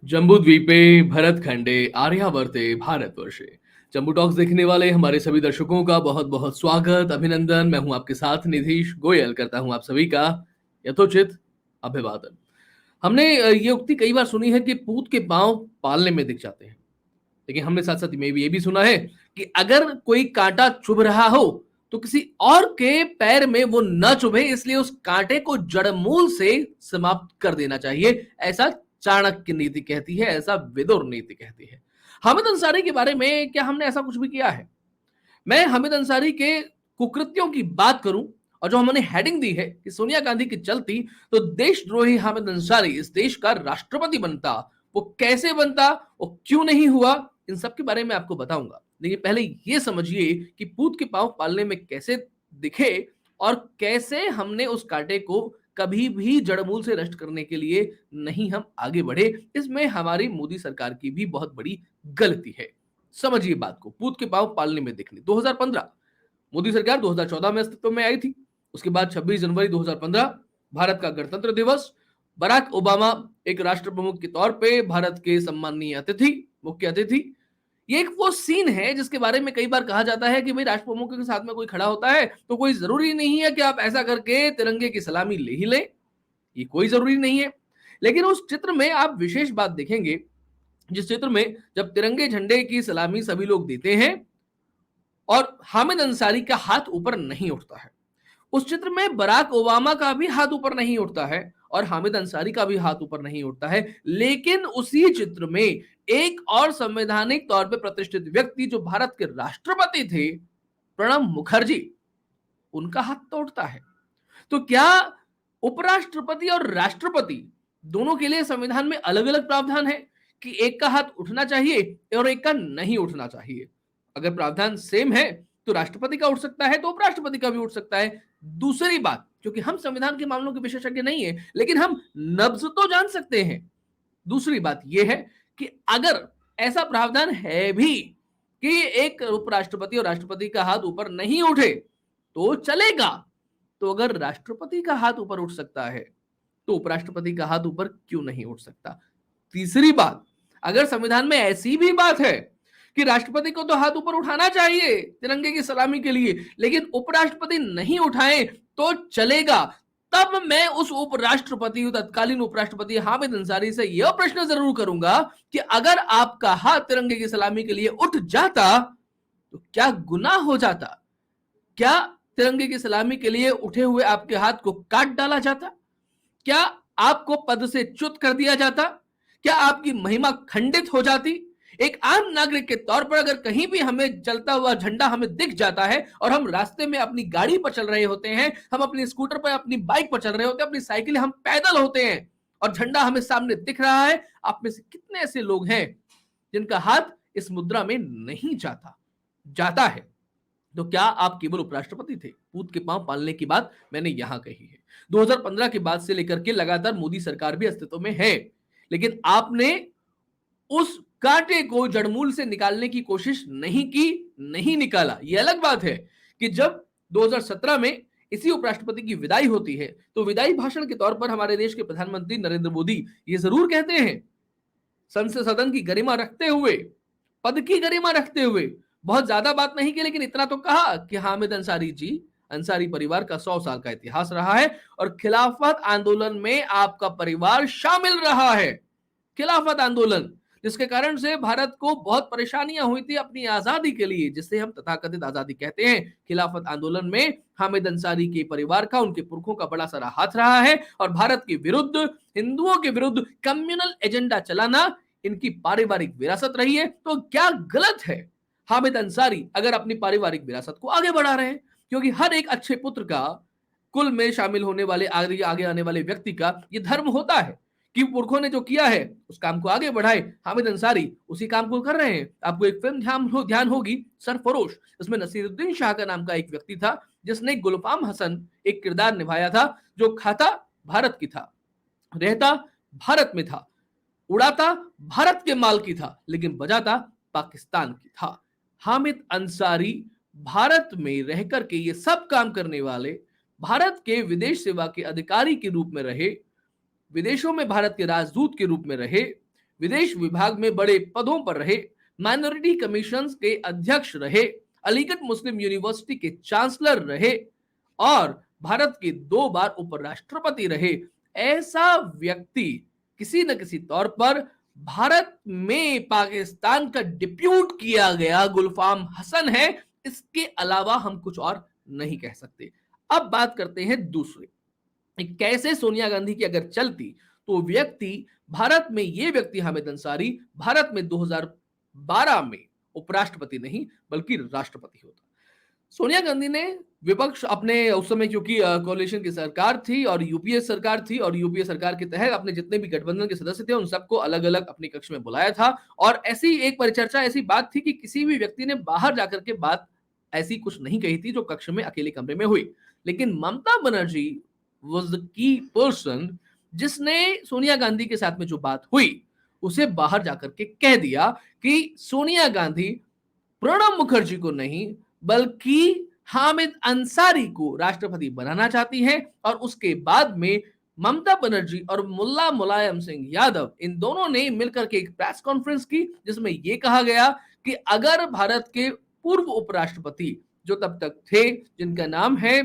जम्बूद्वीपे भरतखंडे आर्यावर्ते भारतवर्षे। जम्बू टॉक्स देखने वाले हमारे सभी दर्शकों का बहुत बहुत स्वागत, अभिनंदन। मैं हूं आपके साथ निधीश गोयल, करता हूं आप सभी का यथोचित अभिवादन। हमने ये उक्ति कई बार सुनी है कि पूत के पांव पालने में दिख जाते हैं, लेकिन हमने साथ साथ में ये भी सुना है कि अगर कोई कांटा चुभ रहा हो तो किसी और के पैर में वो न चुभे, इसलिए उस कांटे को जड़मूल से समाप्त कर देना चाहिए। ऐसा चाणक्य नीति कहती है, ऐसा विदुर नीति कहती है। हामिद अंसारी के बारे में क्या हमने ऐसा कुछ भी किया है? मैं हामिद अंसारी के कुकृत्यों की बात करूं और जो हमने हेडिंग दी है कि सोनिया गांधी की चलती तो देशद्रोही हामिद अंसारी इस देश का राष्ट्रपति बनता, वो कैसे बनता, वो क्यों नहीं हुआ, इन सब के बारे में आपको बताऊंगा। लेकिन पहले ये समझिए कि पूत के पांव पालने में कैसे दिखे और कैसे हमने उस कांटे को कभी भी जड़मूल से नष्ट करने के लिए नहीं हम आगे बढ़े। इसमें हमारी मोदी सरकार की भी बहुत बड़ी गलती है। समझिए बात को, पूत के पांव पालने में दिखने। 2015 मोदी सरकार 2014 में अस्तित्व में आई थी। उसके बाद 26 जनवरी 2015 भारत का गणतंत्र दिवस। बराक ओबामा एक राष्ट्र प्रमुख के तौर पे भारत के सम्माननीय अतिथि, मुख्य अतिथि। ये एक वो सीन है जिसके बारे में कई बार कहा जाता है कि भाई राष्ट्र प्रमुख के साथ में कोई खड़ा होता है तो कोई जरूरी नहीं है कि आप ऐसा करके तिरंगे की सलामी ले ही लें, ये कोई जरूरी नहीं है। लेकिन उस चित्र में आप विशेष बात देखेंगे, जिस चित्र में जब तिरंगे झंडे की सलामी सभी लोग देते हैं और हामिद अंसारी का हाथ ऊपर नहीं उठता है, उस चित्र में बराक ओबामा का भी हाथ ऊपर नहीं उठता है और हामिद अंसारी का भी हाथ ऊपर नहीं उठता है। लेकिन उसी चित्र में एक और संवैधानिक तौर पे प्रतिष्ठित व्यक्ति जो भारत के राष्ट्रपति थे, प्रणब मुखर्जी, उनका हाथ तो उठता है। तो क्या उपराष्ट्रपति और राष्ट्रपति दोनों के लिए संविधान में अलग अलग प्रावधान है कि एक का हाथ उठना चाहिए और एक का नहीं उठना चाहिए? अगर प्रावधान सेम है तो राष्ट्रपति का उठ सकता है तो उपराष्ट्रपति का भी उठ सकता है। दूसरी बात, क्योंकि हम संविधान के मामलों के विशेषज्ञ नहीं है, लेकिन हम नब्ज तो जान सकते हैं। दूसरी बात यह है कि अगर ऐसा प्रावधान है भी कि एक उपराष्ट्रपति और राष्ट्रपति का हाथ ऊपर नहीं उठे तो चलेगा, तो अगर राष्ट्रपति का हाथ ऊपर उठ सकता है तो उपराष्ट्रपति का हाथ ऊपर क्यों नहीं उठ सकता? तीसरी बात, अगर संविधान में ऐसी भी बात है कि राष्ट्रपति को तो हाथ ऊपर उठाना चाहिए तिरंगे की सलामी के लिए, लेकिन उपराष्ट्रपति नहीं उठाए तो चलेगा, तब मैं उस उपराष्ट्रपति, तत्कालीन उपराष्ट्रपति हामिद अंसारी से यह प्रश्न जरूर करूंगा कि अगर आपका हाथ तिरंगे की सलामी के लिए उठ जाता तो क्या गुनाह हो जाता? क्या तिरंगे की सलामी के लिए उठे हुए आपके हाथ को काट डाला जाता? क्या आपको पद से च्युत कर दिया जाता? क्या आपकी महिमा खंडित हो जाती? एक आम नागरिक के तौर पर अगर कहीं भी हमें जलता हुआ झंडा हमें दिख जाता है और हम रास्ते में अपनी गाड़ी पर चल रहे होते हैं, हम अपनी स्कूटर पर, अपनी बाइक पर चल रहे होते हैं, अपनी साइकिल, हम पैदल होते हैं और झंडा हमें सामने दिख रहा है, आप में से कितने ऐसे लोग हैं जिनका हाथ इस मुद्रा में नहीं जाता? जाता है। तो क्या आप केवल उपराष्ट्रपति थे? पूत के पांव पालने की बात मैंने यहां कही है। 2015 के बाद से लेकर के लगातार मोदी सरकार भी अस्तित्व में है, लेकिन आपने उस कांटे को जड़मूल से निकालने की कोशिश नहीं की, नहीं निकाला। यह अलग बात है कि जब 2017 में इसी उपराष्ट्रपति की विदाई होती है तो विदाई भाषण के तौर पर हमारे देश के प्रधानमंत्री नरेंद्र मोदी ये जरूर कहते हैं, संसद सदन की गरिमा रखते हुए, पद की गरिमा रखते हुए, बहुत ज्यादा बात नहीं की लेकिन इतना तो कहा कि हामिद अंसारी जी, अंसारी परिवार का 100 साल का इतिहास रहा है और खिलाफत आंदोलन में आपका परिवार शामिल रहा है। खिलाफत आंदोलन जिसके कारण से भारत को बहुत परेशानियां हुई थी अपनी आजादी के लिए, जिसे हम तथाकथित आजादी कहते हैं। खिलाफत आंदोलन में हामिद अंसारी के परिवार का, उनके पुरखों का बड़ा सारा हाथ रहा है और भारत के विरुद्ध, हिंदुओं के विरुद्ध कम्युनल एजेंडा चलाना इनकी पारिवारिक विरासत रही है। तो क्या गलत है हामिद अंसारी अगर अपनी पारिवारिक विरासत को आगे बढ़ा रहे हैं? क्योंकि हर एक अच्छे पुत्र का, कुल में शामिल होने वाले, आगे आगे आने वाले व्यक्ति का यह धर्म होता है कि पुरखों ने जो किया है उस काम को आगे बढ़ाए। हामिद अंसारी उसी काम को कर रहे हैं। आपको एक फिल्म ध्यान होगी, सरफरोश, इसमें नसीरुद्दीन शाह का नाम का एक व्यक्ति था जिसने गुलफाम हसन एक किरदार निभाया था, जो खाता भारत की था, रहता भारत में था, उड़ाता भारत के माल की था, लेकिन बजाता पाकिस्तान की था। हामिद अंसारी भारत में रहकर के ये सब काम करने वाले, भारत के विदेश सेवा के अधिकारी के रूप में रहे, विदेशों में भारत के राजदूत के रूप में रहे, विदेश विभाग में बड़े पदों पर रहे, माइनॉरिटी कमीशन के अध्यक्ष रहे, अलीगढ़ मुस्लिम यूनिवर्सिटी के चांसलर रहे और भारत के 2 बार उपराष्ट्रपति रहे। ऐसा व्यक्ति किसी न किसी तौर पर भारत में पाकिस्तान का डिप्यूट किया गया गुलफाम हसन है। इसके अलावा हम कुछ और नहीं कह सकते। अब बात करते हैं दूसरे, कैसे सोनिया गांधी की अगर चलती तो व्यक्ति भारत में, ये व्यक्ति हामिद अंसारी भारत में 2012 में उपराष्ट्रपति नहीं बल्कि राष्ट्रपति होता। सोनिया गांधी ने विपक्ष अपने उस समय, क्योंकि कोalition की सरकार थी और यूपीए सरकार थी, और यूपीए सरकार के तहत अपने जितने भी गठबंधन के सदस्य थे उन सबको अलग अलग अपने कक्ष में बुलाया था। और ऐसी एक परिचर्चा, ऐसी बात थी कि किसी भी व्यक्ति ने बाहर जाकर के बात ऐसी कुछ नहीं कही थी जो कक्ष में अकेले कमरे में हुई। लेकिन Mamata Banerjee was the key person जिसने सोनिया गांधी के साथ में जो बात हुई उसे बाहर जाकर के कह दिया कि सोनिया गांधी प्रणब मुखर्जी को नहीं बल्कि हामिद अंसारी को राष्ट्रपति बनाना चाहती हैं। और उसके बाद में ममता बनर्जी और मुल्ला मुलायम सिंह यादव, इन दोनों ने मिलकर के एक प्रेस कॉन्फ्रेंस की जिसमें यह कहा गया कि अगर भारत के पूर्व उपराष्ट्रपति जो तब तक थे, जिनका नाम है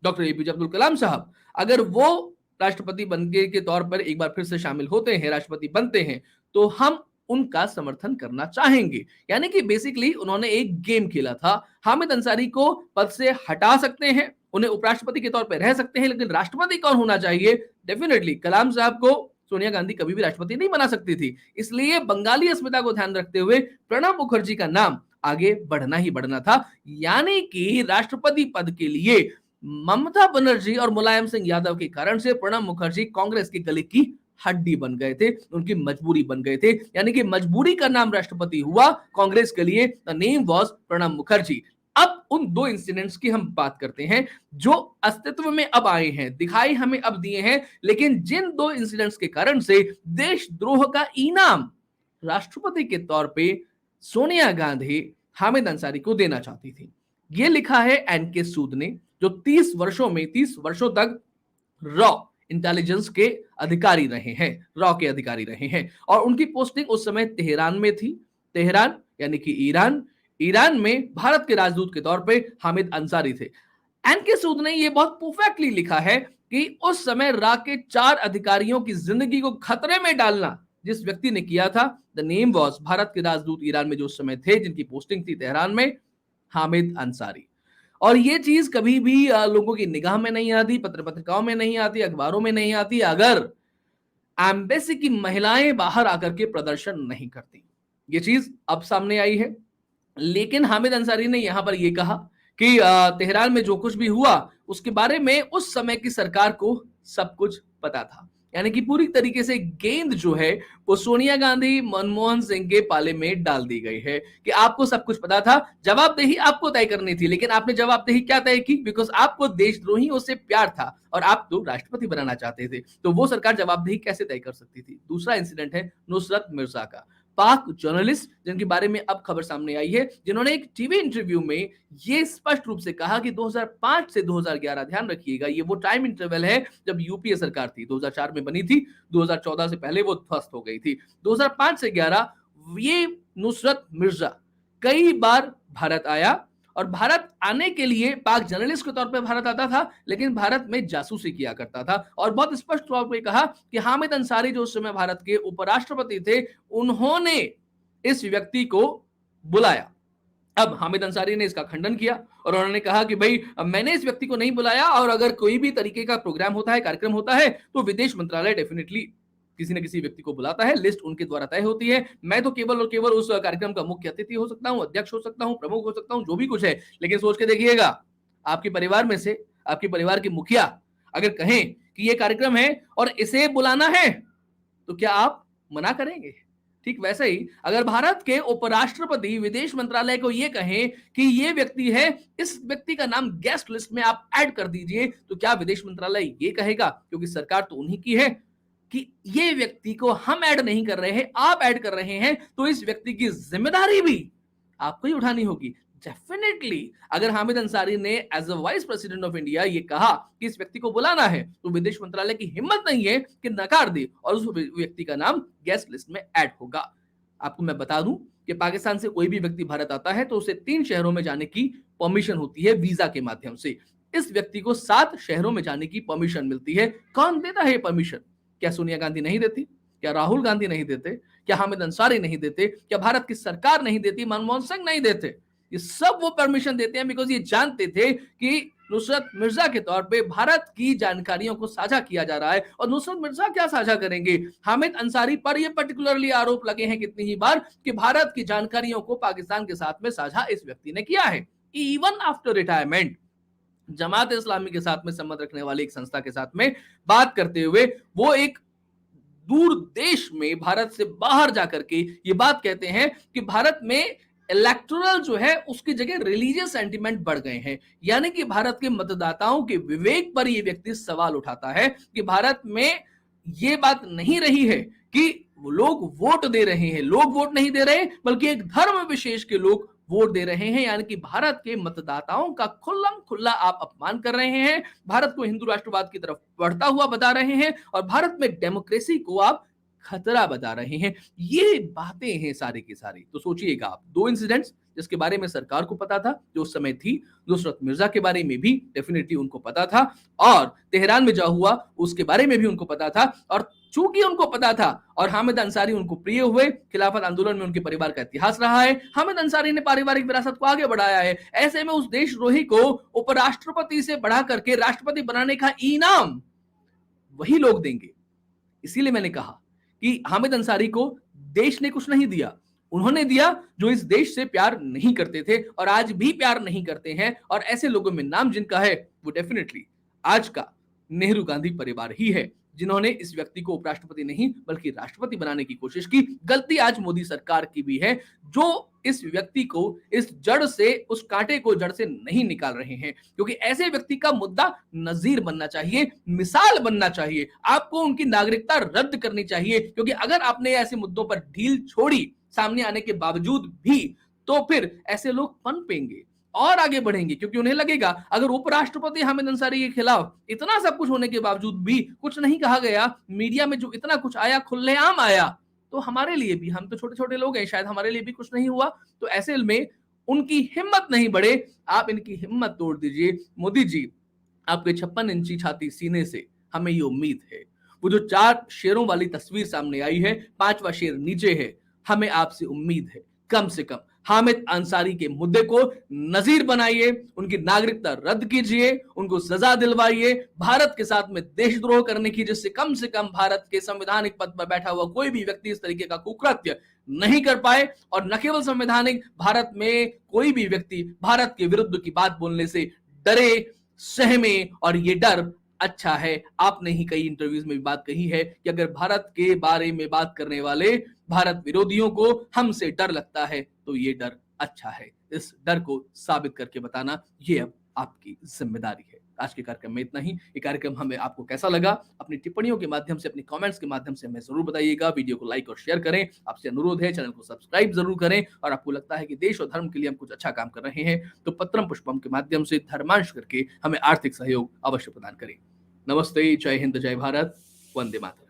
डॉक्टर एपीजे अब्दुल कलाम साहब, अगर वो राष्ट्रपति बनने के तौर पर एक बार फिर से शामिल होते हैं, राष्ट्रपति बनते हैं, तो हम उनका समर्थन करना चाहेंगे। यानी कि बेसिकली उन्होंने एक गेम खेला था। हामिद अंसारी को पद से हटा सकते हैं, उन्हें उपराष्ट्रपति के तौर पर रह सकते हैं, लेकिन राष्ट्रपति कौन होना चाहिए? डेफिनेटली कलाम साहब को सोनिया गांधी कभी भी राष्ट्रपति नहीं बना सकती थी। इसलिए बंगाली अस्मिता को ध्यान रखते हुए प्रणब मुखर्जी का नाम आगे बढ़ना ही बढ़ना था। यानी कि राष्ट्रपति पद के लिए ममता बनर्जी और मुलायम सिंह यादव के कारण से प्रणब मुखर्जी कांग्रेस के गले की हड्डी बन गए थे, उनकी मजबूरी बन गए थे। यानी कि मजबूरी का नाम राष्ट्रपति हुआ कांग्रेस के लिए। The name was Pranab Mukherjee. अब उन 2 इंसिडेंट्स की हम बात करते हैं जो अस्तित्व में अब आए हैं, दिखाई हमें अब दिए हैं, लेकिन जिन 2 इंसिडेंट्स के कारण से देशद्रोह का इनाम राष्ट्रपति के तौर पे सोनिया गांधी हामिद अंसारी को देना चाहती थी। ये लिखा है एनके सूद ने, जो 30 वर्षों तक रॉ इंटेलिजेंस के अधिकारी रहे हैं, रॉ के अधिकारी रहे हैं। और उनकी पोस्टिंग उस समय तेहरान में थी। तेहरान यानी कि ईरान में भारत के राजदूत के तौर पे हामिद अंसारी थे। एनके सूद ने यह बहुत परफेक्टली लिखा है कि उस समय रॉ के 4 अधिकारियों की जिंदगी को खतरे में डालना जिस व्यक्ति ने किया था, द नेम वाज, भारत के राजदूत ईरान में जो उस समय थे, जिनकी पोस्टिंग थी तेहरान में, हामिद अंसारी। और ये चीज कभी भी लोगों की निगाह में नहीं आती, पत्रिकाओं में नहीं आती, अखबारों में नहीं आती, अगर एम्बेसी की महिलाएं बाहर आकर के प्रदर्शन नहीं करती। ये चीज अब सामने आई है। लेकिन हामिद अंसारी ने यहां पर यह कहा कि तेहरान में जो कुछ भी हुआ उसके बारे में उस समय की सरकार को सब कुछ पता था। यानी कि पूरी तरीके से गेंद जो है वो सोनिया गांधी, मनमोहन सिंह के पाले में डाल दी गई है कि आपको सब कुछ पता था, जवाबदेही आपको तय करनी थी। लेकिन आपने जवाबदेही क्या तय की? बिकॉज आपको देशद्रोहियों से प्यार था और आप तो राष्ट्रपति बनाना चाहते थे, तो वो सरकार जवाबदेही कैसे तय कर सकती थी? दूसरा इंसिडेंट है नुसरत मिर्जा का, पाक जर्नलिस्ट जिनके बारे में अब खबर सामने आई है, जिन्होंने एक टीवी इंटरव्यू में ये स्पष्ट रूप से कहा कि 2005 से 2011, ध्यान रखिएगा ये वो टाइम इंटरवल है जब यूपीए सरकार थी, 2004 में बनी थी, 2014 से पहले वो ध्वस्त हो गई थी। 2005 से 11 ये नुसरत मिर्जा कई बार भारत आया, और भारत आने के लिए पाक जर्नलिस्ट के तौर पर भारत आता था, लेकिन भारत में जासूसी किया करता था। और बहुत स्पष्ट तौर पर कहा कि हामिद अंसारी जो उस समय भारत के उपराष्ट्रपति थे, उन्होंने इस व्यक्ति को बुलाया। अब हामिद अंसारी ने इसका खंडन किया और उन्होंने कहा कि भाई मैंने इस व्यक्ति को नहीं बुलाया, और अगर कोई भी तरीके का प्रोग्राम होता है, कार्यक्रम होता है, तो विदेश मंत्रालय डेफिनेटली किसी न किसी व्यक्ति को बुलाता है, लिस्ट उनके द्वारा तय होती है। मैं तो केवल और केवल उस कार्यक्रम का मुख्य अतिथि हो सकता हूं, अध्यक्ष हो सकता हूं, प्रमुख हो सकता हूं, जो भी कुछ है। लेकिन सोच के देखिएगा, आपके परिवार में से आपके परिवार के मुखिया अगर कहें कि ये कार्यक्रम है और इसे बुलाना है, तो क्या आप मना करेंगे? ठीक वैसे ही अगर भारत के उपराष्ट्रपति विदेश मंत्रालय को यह कहें कि ये व्यक्ति है, इस व्यक्ति का नाम गेस्ट लिस्ट में आप ऐड कर दीजिए, तो क्या विदेश मंत्रालय ये कहेगा, क्योंकि सरकार तो उन्हीं की है, कि ये व्यक्ति को हम ऐड नहीं कर रहे हैं, आप ऐड कर रहे हैं, तो इस व्यक्ति की जिम्मेदारी भी आपको ही उठानी होगी? डेफिनेटली अगर हामिद अंसारी ने as a vice president of India ये कहा कि इस व्यक्ति को बुलाना है, तो विदेश मंत्रालय की हिम्मत नहीं है कि नकार दे और उस व्यक्ति का नाम गेस्ट लिस्ट में ऐड होगा। आपको मैं बता दूं कि पाकिस्तान से कोई भी व्यक्ति भारत आता है तो उसे 3 शहरों में जाने की परमिशन होती है वीजा के माध्यम से। इस व्यक्ति को 7 शहरों में जाने की परमिशन मिलती है। कौन देता है ये परमिशन? क्या सोनिया गांधी नहीं देती? क्या राहुल गांधी नहीं देते? क्या हामिद अंसारी नहीं देते? क्या भारत की सरकार नहीं देती? मनमोहन सिंह नहीं देते? ये सब वो परमिशन देते हैं बिकॉज ये जानते थे कि नुसरत मिर्जा के तौर पे भारत की जानकारियों को साझा किया जा रहा है। और नुसरत मिर्जा क्या साझा करेंगे? हामिद अंसारी पर ये पर्टिकुलरली आरोप लगे हैं कितनी ही बार कि भारत की जानकारियों को पाकिस्तान के साथ में साझा इस व्यक्ति ने किया है। Even after retirement Jamaat Islami के साथ में संबंध रखने वाली एक संस्था के साथ में बात करते हुए वो एक दूर देश में भारत से बाहर जाकर के ये बात कहते हैं कि भारत में इलेक्टोरल जो है उसकी जगह रिलीजियस सेंटिमेंट बढ़ गए हैं। यानी कि भारत के मतदाताओं के विवेक पर ये व्यक्ति सवाल उठाता है कि भारत में ये बात नहीं रही है कि लोग वोट दे रहे हैं, लोग वोट नहीं दे रहे बल्कि एक धर्म विशेष के लोग वोट दे रहे हैं। यानी कि भारत के मतदाताओं का खुल्लम खुल्ला आप अपमान कर रहे हैं, भारत को हिंदू राष्ट्रवाद की तरफ बढ़ता हुआ बता रहे हैं और भारत में डेमोक्रेसी को आप खतरा बता रहे हैं। ये बातें हैं सारी की सारी। तो सोचिएगा आप, 2 इंसिडेंट्स जिसके बारे में सरकार को पता था जो उस समय थी, नुसरत मिर्जा के बारे में भी डेफिनेटली उनको पता था और तेहरान में जो हुआ उसके बारे में भी उनको पता था। और चूंकि उनको पता था और हामिद अंसारी उनको प्रिय हुए, खिलाफत आंदोलन में उनके परिवार का इतिहास रहा है, हामिद अंसारी ने पारिवारिक विरासत को आगे बढ़ाया है। ऐसे में उस देशद्रोही को उपराष्ट्रपति से बढ़ा करके राष्ट्रपति बनाने का इनाम वही लोग देंगे। इसीलिए मैंने कहा कि हामिद अंसारी को देश ने कुछ नहीं दिया, उन्होंने दिया जो इस देश से प्यार नहीं करते थे और आज भी प्यार नहीं करते हैं। और ऐसे लोगों में नाम जिनका है वो डेफिनेटली आज का नेहरू गांधी परिवार ही है, जिन्होंने इस व्यक्ति को उपराष्ट्रपति नहीं बल्कि राष्ट्रपति बनाने की कोशिश की। गलती आज मोदी सरकार की भी है जो इस व्यक्ति को इस जड़ से, उस कांटे को जड़ से नहीं निकाल रहे हैं, क्योंकि ऐसे व्यक्ति का मुद्दा नजीर बनना चाहिए, मिसाल बनना चाहिए। आपको उनकी नागरिकता रद्द करनी चाहिए, क्योंकि अगर आपने ऐसे मुद्दों पर ढील छोड़ी सामने आने के बावजूद भी, तो फिर ऐसे लोग पनपेंगे और आगे बढ़ेंगे, क्योंकि उन्हें लगेगा अगर उपराष्ट्रपति हामिद अंसारी के खिलाफ इतना सब कुछ होने के बावजूद भी कुछ नहीं कहा गया, मीडिया में जो इतना कुछ आया खुलेआम आया, तो हमारे लिए भी, हम तो छोटे छोटे लोग हैं, शायद हमारे लिए भी कुछ नहीं हुआ। तो ऐसे में उनकी हिम्मत नहीं बढ़े, आप इनकी हिम्मत तोड़ दीजिए। मोदी जी, आपके 56 इंची छाती सीने से हमें ये उम्मीद है। वो जो 4 शेरों वाली तस्वीर सामने आई है, 5वां शेर नीचे है, हमें आपसे उम्मीद है कम से कम हामिद अंसारी के मुद्दे को नजीर बनाइए, उनकी नागरिकता रद्द कीजिए, उनको सजा दिलवाइए। भारत के साथ में देशद्रोह करने की, जिससे कम से कम भारत के संवैधानिक पद पर बैठा हुआ कोई भी व्यक्ति इस तरीके का कुकृत्य नहीं कर पाए। और न केवल संवैधानिक, भारत में कोई भी व्यक्ति भारत के विरुद्ध की बात बोलने से डरे, सहमे, और ये डर अच्छा है। आपने ही कई इंटरव्यूज में भी बात कही है कि अगर भारत के बारे में बात करने वाले भारत विरोधियों को हमसे डर लगता है तो ये डर अच्छा है। इस डर को साबित करके बताना ये अब आपकी जिम्मेदारी है। आज के कार्यक्रम में इतना ही। ये कार्यक्रम हमें आपको कैसा लगा, अपनी टिप्पणियों के माध्यम से, अपनी कमेंट्स के माध्यम से हमें जरूर बताइएगा। वीडियो को लाइक और शेयर करें। आपसे अनुरोध है चैनल को सब्सक्राइब जरूर करें। और आपको लगता है कि देश और धर्म के लिए हम कुछ अच्छा काम कर रहे हैं तो पत्रम पुष्पम के माध्यम से धर्मांश करके हमें आर्थिक सहयोग अवश्य प्रदान करें। नमस्ते, जय हिंद, जय भारत, वंदे मातरम।